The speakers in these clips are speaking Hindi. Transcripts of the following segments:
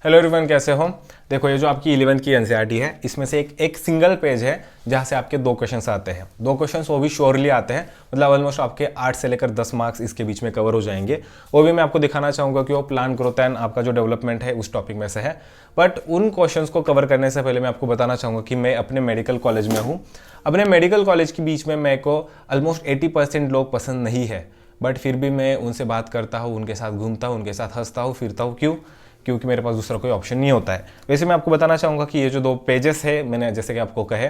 हेलो एवरीवन, कैसे हो। देखो, ये जो आपकी 11th की एनसीईआरटी है, इसमें से एक सिंगल पेज है जहाँ से आपके 2 क्वेश्चंस आते हैं। 2 क्वेश्चंस वो भी श्योरली आते हैं, मतलब ऑलमोस्ट आपके 8 से लेकर 10 मार्क्स इसके बीच में कवर हो जाएंगे। वो भी मैं आपको दिखाना चाहूँगा कि वो प्लांट ग्रोथ एंड आपका जो डेवलपमेंट है उस टॉपिक में से है। बट उन क्वेश्चंस को कवर करने से पहले मैं आपको बताना चाहूँगा कि मैं अपने मेडिकल कॉलेज में हूँ। अपने मेडिकल कॉलेज के बीच में मेरे को ऑलमोस्ट 80% लोग पसंद नहीं है, बट फिर भी मैं उनसे बात करता हूँ, उनके साथ घूमता हूँ, उनके साथ हंसता हूँ, फिरता हूँ। क्यों? क्योंकि मेरे पास दूसरा कोई ऑप्शन नहीं होता है। वैसे मैं आपको बताना चाहूँगा कि ये जो 2 पेजेस है, मैंने जैसे कि आपको कहे,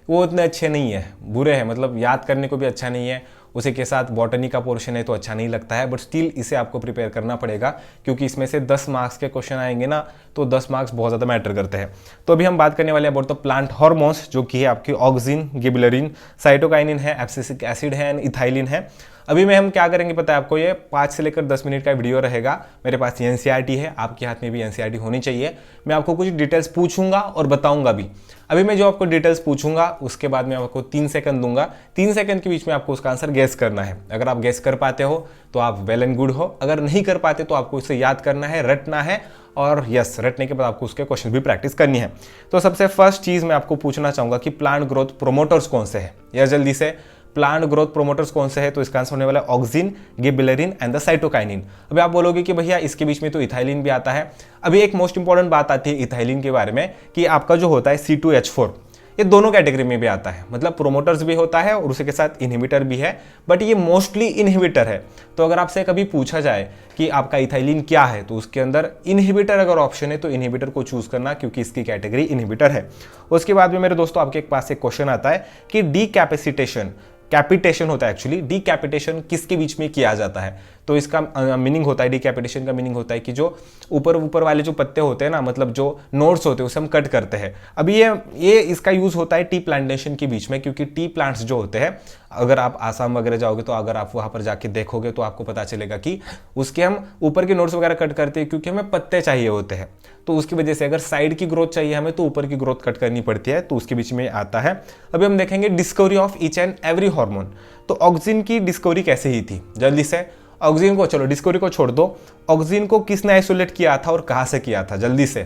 वो उतने अच्छे नहीं है, बुरे हैं, मतलब याद करने को भी अच्छा नहीं है। उसी के साथ बॉटनी का पोर्शन है तो अच्छा नहीं लगता है, बट स्टिल इसे आपको प्रिपेयर करना पड़ेगा, क्योंकि इसमें से 10 मार्क्स के क्वेश्चन आएंगे ना, तो 10 मार्क्स बहुत ज़्यादा मैटर करते हैं। तो अभी हम बात करने वाले हैं अबाउट द प्लांट हार्मोन्स, जो कि है आपकी ऑक्सिन, गिबरेलिन, साइटोकाइनिन है, एब्सिसिक एसिड है एंड इथाइलिन है। अभी में हम क्या करेंगे पता है आपको, ये 5 से लेकर 10 मिनट का वीडियो रहेगा। मेरे पास एनसीईआरटी है, आपके हाथ में भी एनसीईआरटी होनी चाहिए। मैं आपको कुछ डिटेल्स पूछूंगा और बताऊंगा भी। अभी मैं जो आपको डिटेल्स पूछूंगा उसके बाद मैं आपको 3 सेकंड दूंगा। 3 सेकंड के बीच में आपको उसका आंसर गेस करना है। अगर आप गेस कर पाते हो तो आप वेल एंड गुड हो, अगर नहीं कर पाते तो आपको इसे याद करना है, रटना है, और यस, रटने के बाद आपको उसके क्वेश्चन भी प्रैक्टिस करनी है। तो सबसे फर्स्ट चीज़ मैं आपको पूछना चाहूँगा कि प्लांट ग्रोथ प्रोमोटर्स कौन से हैं, या जल्दी से प्लांट ग्रोथ प्रोमोटर्स कौन से है। तो इसका आंसर होने वाला है auxin, gibberellin and the cytokinin. अभी आप बोलोगे कि भैया इसके बीच में तो इथाइलिन भी आता है। अभी एक मोस्ट इंपॉर्टेंट बात आती है इथाइलिन के बारे में कि आपका जो होता है C2H4, ये दोनों कैटेगरी में भी आता है, मतलब प्रोमोटर्स भी होता है और उसके साथ इनहिबिटर भी है, बट ये मोस्टली इनहिबिटर है। तो अगर आपसे कभी पूछा जाए कि आपका इथाइलिन क्या है, तो उसके अंदर इनहिबिटर अगर ऑप्शन है तो इनहिबिटर को चूज करना, क्योंकि इसकी कैटेगरी इनहिबिटर है। उसके बाद में मेरे दोस्तों आपके पास एक क्वेश्चन आता है कि डीकैपेसिटेशन, कैपिटेशन होता है एक्चुअली, डीकैपिटेशन किसके बीच में किया जाता है। तो इसका मीनिंग होता है, डीकैपिटेशन का मीनिंग होता है कि जो ऊपर वाले जो पत्ते होते हैं ना, मतलब जो नोड्स होते हैं उसे हम कट करते हैं। अभी ये इसका यूज होता है टी प्लांटेशन के बीच में, क्योंकि टी प्लांट्स जो होते हैं, अगर आप आसाम वगैरह जाओगे तो अगर आप वहां पर जाके देखोगे तो आपको पता चलेगा कि उसके हम ऊपर के नोड्स वगैरह कट करते हैं, क्योंकि हमें पत्ते चाहिए होते हैं। तो उसकी वजह से अगर साइड की ग्रोथ चाहिए हमें तो ऊपर की ग्रोथ कट करनी पड़ती है, तो उसके बीच में आता है। अभी हम देखेंगे discovery of each and every hormone. तो ऑक्सिन की डिस्कवरी कैसे ही थी, जल्दी से। ऑक्सिन को, चलो डिस्कवरी को छोड़ दो, ऑक्सिन को किसने आइसोलेट किया था और कहां से किया था, जल्दी से।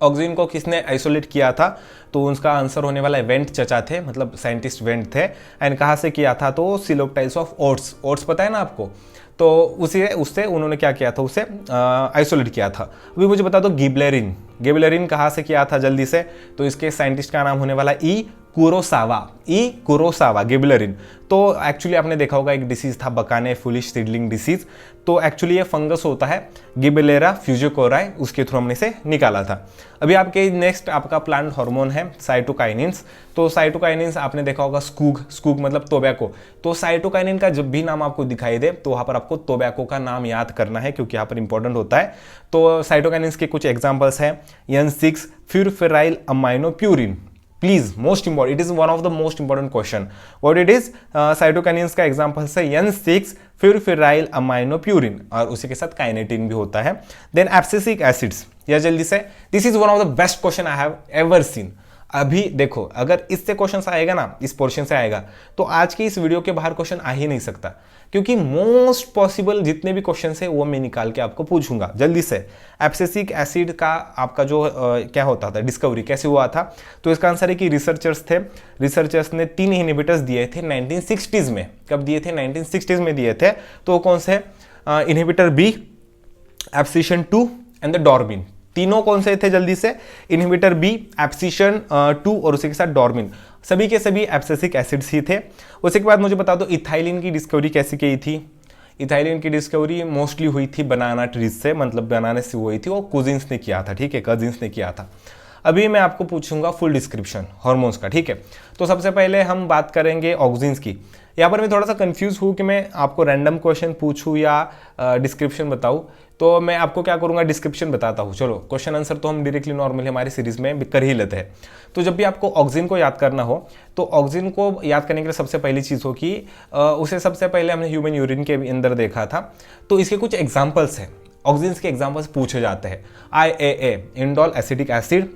ऑक्सिन को किसने आइसोलेट किया था, तो उसका आंसर होने वाला है वेंट चचा थे, मतलब साइंटिस्ट वेंट थे। एंड कहाँ से किया था, तो सिलोप्टाइल्स ऑफ ओट्स, ओट्स पता है ना आपको, तो उससे उन्होंने क्या किया था, उसे आइसोलेट किया था। अभी मुझे बता दो गिबरेलिन, गिबरेलिन कहाँ से किया था, जल्दी से। तो इसके साइंटिस्ट का नाम होने वाला ई कुरोसावा, गिबरेलिन। तो एक्चुअली आपने देखा होगा एक डिसीज था बकाने फुलिश सीडलिंग डिसीज, तो एक्चुअली ये फंगस होता है गिबरेलिया फ्यूजिकोराई, उसके थ्रू हमने इसे निकाला था। अभी आपके नेक्स्ट आपका प्लांट हार्मोन है साइटोकाइनिन्स। तो साइटोकाइनिन्स आपने देखा होगा स्कूग मतलब टोबैको। तो साइटोकाइनिन का जब भी नाम आपको दिखाई दे तो वहां पर आपको टोबैको का नाम याद करना है, क्योंकि यहाँ पर इंपॉर्टेंट होता है। तो साइटोकाइनिन्स के कुछ एग्जाम्पल्स हैं, N6 furfuryl amino purine. Please, most important, it is one of the most important question, what it is. Cytokinins का एग्जांपल है N6 फ्यूरफेराइल अमाइनो प्यूरिन, और उसी के साथ काइनेटिन भी होता है। देन एब्सिसिक एसिड्स, या जल्दी से, this is one of the best question I have ever seen. अभी देखो, अगर इससे क्वेश्चन आएगा ना, इस पोर्शन से आएगा, तो आज की इस वीडियो के बाहर क्वेश्चन आ ही नहीं सकता, क्योंकि मोस्ट पॉसिबल जितने भी क्वेश्चन है वो मैं निकाल के आपको पूछूंगा। जल्दी से, एब्सिसिक एसिड का आपका जो क्या होता था, डिस्कवरी कैसे हुआ था। तो इसका आंसर है कि रिसर्चर्स ने 3 इनहिबिटर्स दिए थे 1960s में। कब दिए थे, 1960s में दिए थे। तो कौन से, inhibitor B, abscisin 2 and the dormin. तीनों कौन से थे, जल्दी से, इनहिबिटर बी, एब्सिशन 2 और उसी के साथ डॉर्मिन। सभी के सभी एब्सिसिक एसिड्स ही थे। उसी के बाद मुझे बता दो इथाइलिन की डिस्कवरी कैसे की थी। इथाइलिन की डिस्कवरी मोस्टली हुई थी बनाना ट्रीज से, मतलब बनाने से हुई थी, वो कजिन्स ने किया था, ठीक है, कजिन्स ने किया था। अभी मैं आपको पूछूंगा फुल डिस्क्रिप्शन हार्मोन्स का, ठीक है। तो सबसे पहले हम बात करेंगे ऑक्सिन्स की। यहाँ पर मैं थोड़ा सा कंफ्यूज हूँ कि मैं आपको रैंडम क्वेश्चन पूछूं या डिस्क्रिप्शन बताऊं। तो मैं आपको क्या करूंगा, डिस्क्रिप्शन बताता हूँ। चलो, क्वेश्चन आंसर तो हम डायरेक्टली नॉर्मली हमारी सीरीज में कर ही लेते हैं। तो जब भी आपको ऑक्सिन को याद करना हो, तो ऑक्सिन को याद करने के लिए सबसे पहली चीज़ हो कि उसे सबसे पहले हमने ह्यूमन यूरिन के अंदर देखा था। तो इसके कुछ एग्जाम्पल्स हैं, ऑक्सिन्स के एग्जाम्पल्स पूछे जाते हैं। IAA indole acetic acid,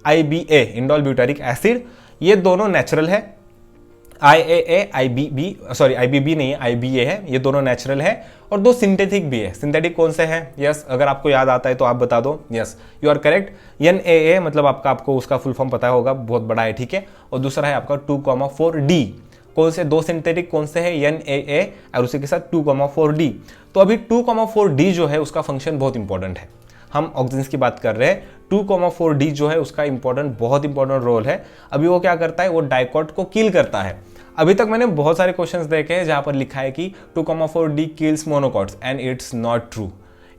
IBA indole butyric acid, ये दोनों नेचुरल है। IAA, IBB, सॉरी IBB नहीं है, IBA है, ये दोनों नेचुरल है और दो सिंथेटिक भी है। सिंथेटिक कौन से हैं? यस, अगर आपको याद आता है तो आप बता दो। Yes, you are correct. NAA मतलब आपको उसका फुल फॉर्म पता होगा, बहुत बड़ा है, ठीक है। और दूसरा है आपका 2,4D। कौन से दो सिंथेटिक कौन से है? NAA और उसी के साथ 2,4D। तो अभी 2,4D जो है उसका फंक्शन बहुत इंपॉर्टेंट है। हम ऑक्सीजन की बात कर रहे हैं, 2,4D जो है उसका बहुत इंपॉर्टेंट रोल है। अभी वो क्या करता है? वो डाइकॉट को किल करता है। अभी तक मैंने बहुत सारे क्वेश्चंस देखे हैं जहां पर लिखा है कि 2,4D kills monocots, and it's not true.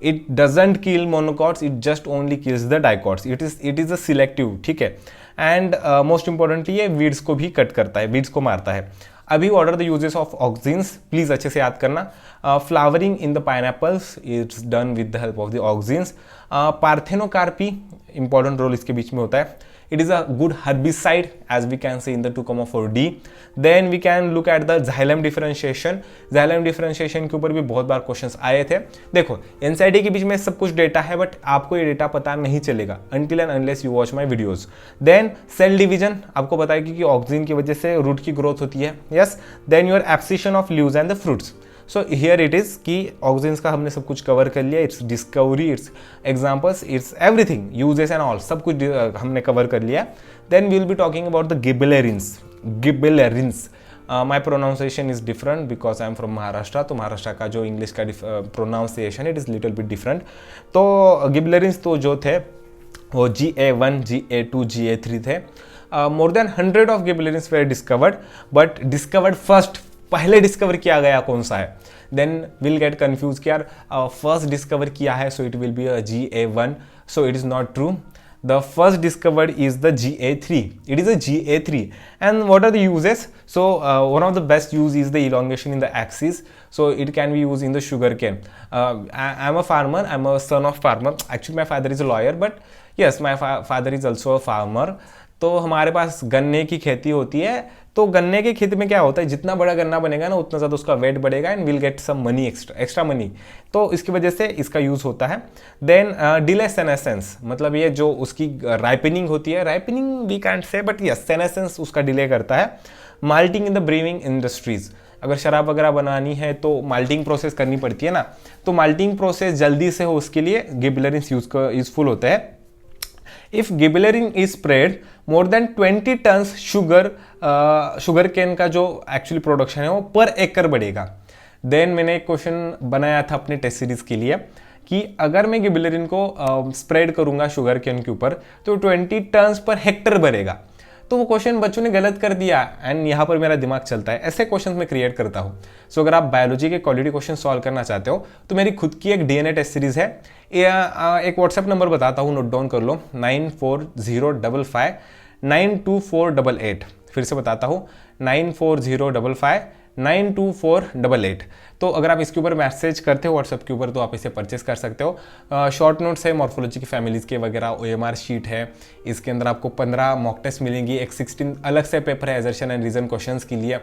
It doesn't kill monocots, it just only kills the dicots. It is a selective, ठीक है। एंड मोस्ट इंपॉर्टेंटली ये वीड्स को भी कट करता है, वीड्स को मारता है। अभी what are the uses of auxins, please अच्छे से याद करना। Flowering in the pineapples, it's done with the help of the auxins. Parthenocarpy, important role इसके बीच में होता है। It is a good herbicide as we can see in the 2,4D. Then we can look at the xylem differentiation. Xylem differentiation के ऊपर भी बहुत बार क्वेश्चंस आए थे। देखो NCERT के बीच में सब कुछ डेटा है, बट आपको ये डेटा पता नहीं चलेगा until and unless you watch my videos. Then cell division, आपको पता है कि ऑक्सीजन की वजह से रूट की ग्रोथ होती है। Yes. Then your abscission of leaves and the fruits. So here it is कि ऑक्सीजन का हमने सब कुछ कवर कर लिया। It's discovery, it's examples, it's everything, uses and all, सब कुछ हमने कवर कर लिया। Then we will be talking about the gibberellins. Gibberellins, my pronunciation is different because I am from Maharashtra, तो महाराष्ट्र का जो इंग्लिश का pronunciation it is little bit different. तो गिबेलेरिन्स तो जो थे वो GA1, GA2, GA3 थे। More than 100 of gibberellins were discovered, but discovered first, पहले डिस्कवर किया गया कौन सा है? देन विल गेट कंफ्यूज कि यार फर्स्ट डिस्कवर किया है, so it will be GA1, so it is not true. The first discovered is the GA3, it is a GA3। And what are the uses? So one of the best use is the elongation in the axis, so it can be used in the sugar cane. I'm a farmer, I'm a son of farmer. Actually my father is a lawyer, but yes, my father is also a farmer. तो हमारे पास गन्ने की खेती होती है। तो गन्ने की खेती में क्या होता है, जितना बड़ा गन्ना बनेगा ना उतना ज़्यादा उसका वेट बढ़ेगा and will get some money, extra money. तो इसकी वजह से इसका यूज़ होता है। देन डिले सेनेसेंस, मतलब ये जो उसकी राइपनिंग होती है, राइपनिंग वी कैंट से, बट यस सेनेसेंस उसका डिले करता है। Malting in the briefing industries, अगर शराब वगैरह बनानी है तो माल्टिंग प्रोसेस करनी पड़ती है ना, तो माल्टिंग प्रोसेस जल्दी से हो उसके लिए गिबेलेरिन्स यूजफुल होता है। If gibberellin is spread more than 20 tons sugar cane का जो एक्चुअली प्रोडक्शन है वो पर एकड़ बढ़ेगा। देन मैंने एक क्वेश्चन बनाया था अपने टेस्ट सीरीज के लिए कि अगर मैं गिबेलेरिन को स्प्रेड करूंगा शुगर केन के ऊपर तो 20 टन्स पर हेक्टर बढ़ेगा। तो वो क्वेश्चन बच्चों ने गलत कर दिया एंड यहाँ पर मेरा दिमाग चलता है, ऐसे क्वेश्चन मैं क्रिएट करता हूँ। सो अगर आप बायोलॉजी के क्वालिटी क्वेश्चन सॉल्व करना चाहते हो तो मेरी खुद की एक DNA टेस्ट सीरीज है। एक व्हाट्सएप नंबर बताता हूँ, नोट डाउन कर लो, 9405 92488। फिर से बताता हूँ 9405 92488। तो अगर आप इसके ऊपर मैसेज करते हो व्हाट्सएप के ऊपर तो आप इसे परचेस कर सकते हो। शॉर्ट नोट्स है मॉर्फोलॉजी की फैमिलीज़ के वगैरह, OMR शीट है, इसके अंदर आपको 15 मॉक टेस्ट मिलेंगी, एक 16 अलग से पेपर है एजर्शन एंड रीजन क्वेश्चंस के लिए,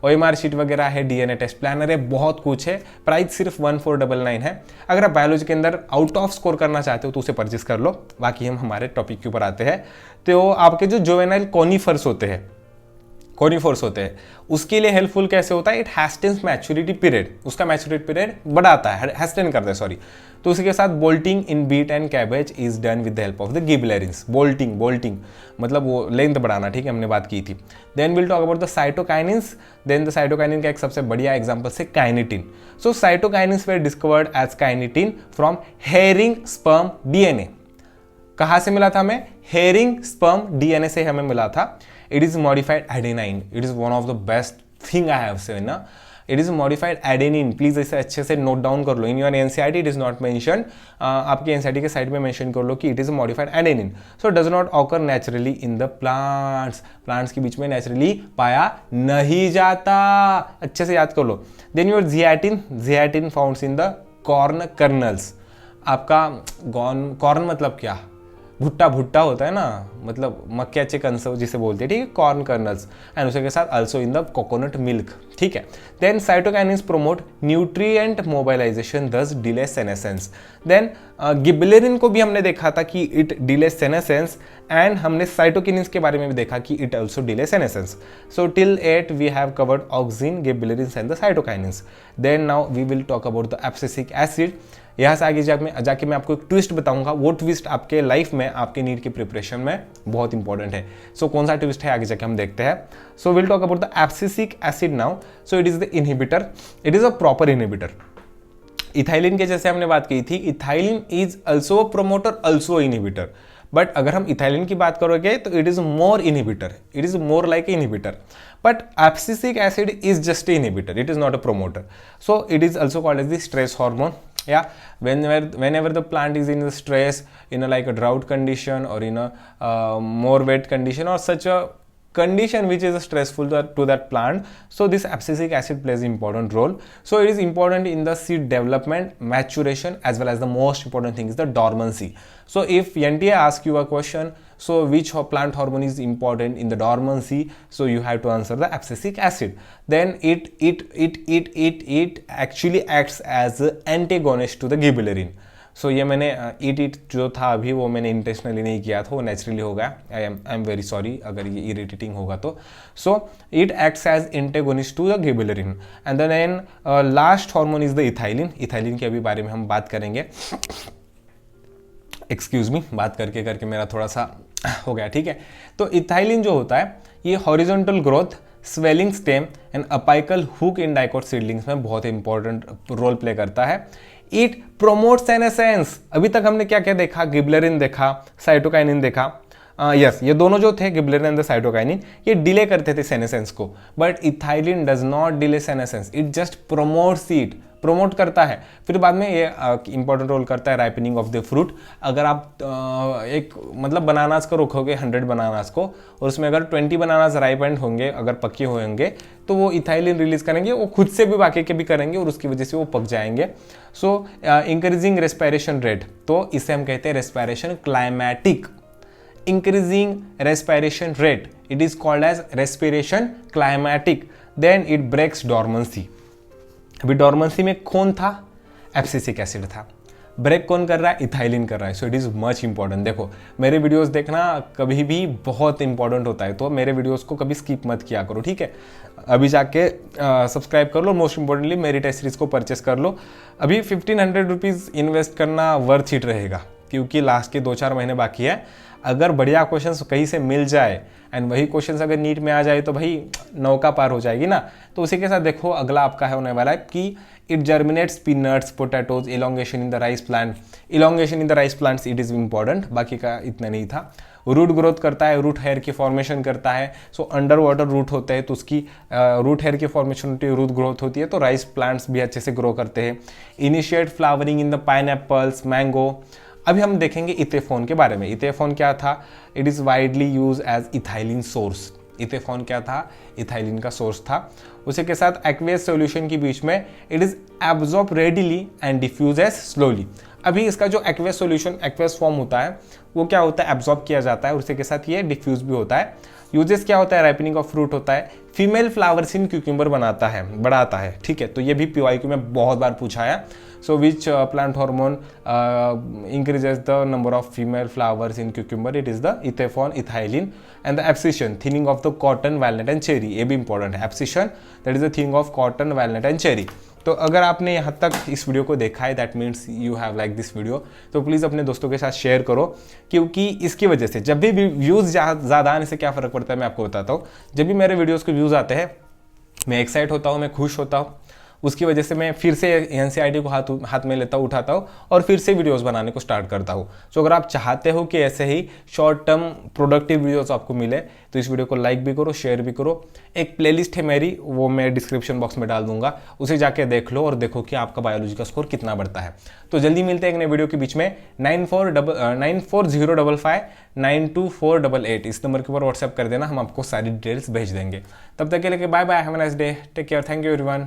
OMR शीट वगैरह है, DNA टेस्ट प्लानर है, बहुत कुछ है। प्राइस सिर्फ 1499 है। अगर आप बायोलॉजी के अंदर आउट ऑफ स्कोर करना चाहते हो तो उसे परचेस कर लो। बाकी हम हमारे टॉपिक के ऊपर आते हैं। तो आपके जो जोवेनाइल कॉनिफर्स होते हैं, कॉनिफर्स होते हैं, उसके लिए हेल्पफुल कैसे होता है? इट हैस्टेन्स मैच्योरिटी पीरियड, उसका मैच्योरिटी पीरियड बढ़ाता है, हैस्टेन करता है सॉरी। तो उसके साथ bolting in beet and cabbage is done with the help of the gibberellins. Bolting मतलब वो लेंथ बढ़ाना, ठीक है, हमने बात की थी। Then will talk about the cytokinins. Then the cytokinin का एक सबसे बढ़िया एग्जांपल से kinetin. So cytokinins were discovered as kinetin from herring sperm DNA। कहाँ से मिला था हमें? हेरिंग स्पर्म DNA से हमें मिला था। It is modified adenine. It is one of the best thing I have seen ना। It is modified adenine. Please इसे अच्छे से नोट डाउन कर लो। In your NCERT it is not mentioned. आपके NCERT के साइड में मेंशन कर लो कि it is modified adenine. So does not occur naturally in the plants. Plants के बीच में naturally पाया नहीं जाता। अच्छे से याद कर लो। Then your zeatin found in the corn kernels. आपका corn मतलब क्या? भुट्टा भुट्टा होता है ना, मतलब मक्याचे कणस जिसे बोलते हैं, ठीक है, कॉर्न कर्नल्स, एंड उसके साथ also in the coconut milk, ठीक है। देन साइटोकाइनिन्स प्रोमोट न्यूट्रिएंट मोबाइलाइजेशन दस डिले सेनेसेंस। देन गिबरेलिन को भी हमने देखा था कि इट डिले सेनेसेंस, एंड हमने साइटोकिनिन्स के बारे में भी देखा कि it also delay senescence. So till 8 we have covered auxin, gibberellins and the cytokinins. Then now we will talk about the abscisic acid. यहाँ से आगे जाके मैं आपको एक ट्विस्ट बताऊंगा, वो ट्विस्ट आपके लाइफ में, आपके नीट की प्रिपरेशन में बहुत इंपॉर्टेंट है। सो कौन सा ट्विस्ट है आगे जाके हम देखते हैं। So will talk about the abscisic acid now. So it is the inhibitor, it is a proper inhibitor. Ethylene के जैसे हमने बात की थी, ethylene is also promoter, also inhibitor, but अगर हम इथाइलिन की बात करोगे तो it is more inhibitor, it is more like inhibitor, but abscisic acid is just inhibitor, it is not a promoter. So it is also called as the stress hormone. Yeah, whenever the plant is in the stress, in a like a drought condition or in a more wet condition or such a condition which is stressful to that plant, so this abscisic acid plays an important role. So it is important in the seed development, maturation, as well as the most important thing is the dormancy. So if NTA asks you a question, so which plant hormone is important in the dormancy, so you have to answer the abscisic acid. Then it actually acts as an antagonist to the gibberellin. सो ये मैंने ईट जो था अभी वो मैंने इंटेंशनली नहीं किया था, वो नेचुरली हो गया। आई एम वेरी सॉरी अगर ये इरिटेटिंग होगा तो। So it acts as antagonist to the gibberellin. And then last hormone is the ethylene. Ethylene के अभी बारे में हम बात करेंगे। एक्सक्यूज मी, बात करके करके मेरा थोड़ा सा हो गया, ठीक है। तो इथाइलिन जो होता है ये horizontal growth, swelling stem and apical hook in dicot seedlings में बहुत इंपॉर्टेंट रोल प्ले करता है। It promote senescence. अभी तक हमने क्या क्या देखा, गिबरेलिन देखा, साइटोकाइनिन देखा। यस, ये दोनों जो थे गिबरेलिन एंड द साइटोकाइनिन, ये डिले करते थे सेनेसेंस को, but ethylene does not delay senescence, it just promotes it, promote करता है। फिर बाद में ये इंपॉर्टेंट रोल करता है राइपनिंग ऑफ द फ्रूट। अगर आप एक मतलब बनानास को रखोगे 100 बनानास को, और उसमें अगर 20 बनानास राइपेंड होंगे, अगर पके हुए होंगे, तो वो इथाइलिन रिलीज करेंगे, वो खुद से भी बाकी के भी करेंगे और उसकी वजह से वो पक जाएंगे। सो इंक्रीजिंग रेस्पिरेशन रेट, तो इसे हम कहते हैं respiration climatic. Increasing respiration rate, it is called as respiration climatic. Then it breaks dormancy. अभी डॉर्मेंसी में कौन था, एब्सिसिक एसिड था। ब्रेक कौन कर रहा है, इथाइलिन कर रहा है। So it is much important. देखो मेरे वीडियोस देखना कभी भी बहुत इंपॉर्टेंट होता है, तो मेरे वीडियोस को कभी स्किप मत किया करो, ठीक है। अभी जाके सब्सक्राइब कर लो, मोस्ट इंपॉर्टेंटली मेरी टेस्ट सीरीज को परचेस कर लो। अभी 1500 रुपीज़ इन्वेस्ट करना वर्थ इट रहेगा, क्योंकि लास्ट के 2-4 महीने बाकी है। अगर बढ़िया क्वेश्चंस कहीं से मिल जाए एंड वही क्वेश्चंस अगर नीट में आ जाए तो भाई नौका पार हो जाएगी ना। तो उसी के साथ देखो अगला आपका है होने वाला है कि it germinates peanuts, potatoes, elongation in the rice plant. Elongation in the rice plants it is important, बाकी का इतना नहीं था। रूट ग्रोथ करता है, रूट हेयर की फॉर्मेशन करता है। सो अंडर वाटर रूट होते हैं तो उसकी रूट हेयर की फॉर्मेशन होती है, रूट ग्रोथ होती है, तो राइस प्लांट्स भी अच्छे से ग्रो करते हैं। Initiate flowering in the pine apples, mango. अभी हम देखेंगे इथेफोन के बारे में। इथेफोन क्या था, it is widely use as ethylene source. Ethephon क्या था, इथाइलिन का सोर्स था। उसी के साथ एक्वेस सॉल्यूशन के बीच में it is absorb readily and diffuse as slowly. अभी इसका जो एक्वेस सॉल्यूशन, एक्वेस फॉर्म होता है, वो क्या होता है, एब्जॉर्ब किया जाता है, उसी के साथ ये डिफ्यूज भी होता है। यूजेस क्या होता है, राइपनिंग ऑफ फ्रूट होता है। फीमेल फ्लावर्स इन क्यूक्यूम्बर बनाता है, बढ़ाता है, ठीक है। तो ये भी PYQ में बहुत बार पूछा है। So which plant hormone increases the number of female flowers in cucumber, it is the ethephon, ethylene. And the abscission, thinning of the cotton, walnut and cherry, ये भी इंपॉर्टेंट है। Abscission that is the thing of cotton, walnut and cherry. तो अगर आपने यहाँ तक इस वीडियो को देखा है, that means you have like this video, तो प्लीज़ अपने दोस्तों के साथ शेयर करो, क्योंकि इसकी वजह से जब भी व्यूज़ ज़्यादा आने से क्या फ़र्क पड़ता है मैं आपको बताता हूँ। जब भी मेरे वीडियोज़ के व्यूज़ आते हैं मैं एक्साइट होता हूँ, मैं खुश होता हूँ। उसकी वजह से मैं फिर से NCERT को हाथ में लेता हूँ, उठाता हूँ और फिर से वीडियोस बनाने को स्टार्ट करता हूँ। सो अगर आप चाहते हो कि ऐसे ही शॉर्ट टर्म प्रोडक्टिव वीडियोस आपको मिले, तो इस वीडियो को लाइक भी करो, शेयर भी करो। एक प्लेलिस्ट है मेरी, वो मैं डिस्क्रिप्शन बॉक्स में डाल दूंगा, उसे जाके देख लो और देखो कि आपका बायोलॉजी का स्कोर कितना बढ़ता है। तो जल्दी मिलते हैं एक नए वीडियो के बीच में। 94059248 इस नंबर के ऊपर व्हाट्सएप कर देना, हम आपको सारी डिटेल्स भेज देंगे। तब तक के लिए bye bye, have a nice day, take care, thank you everyone.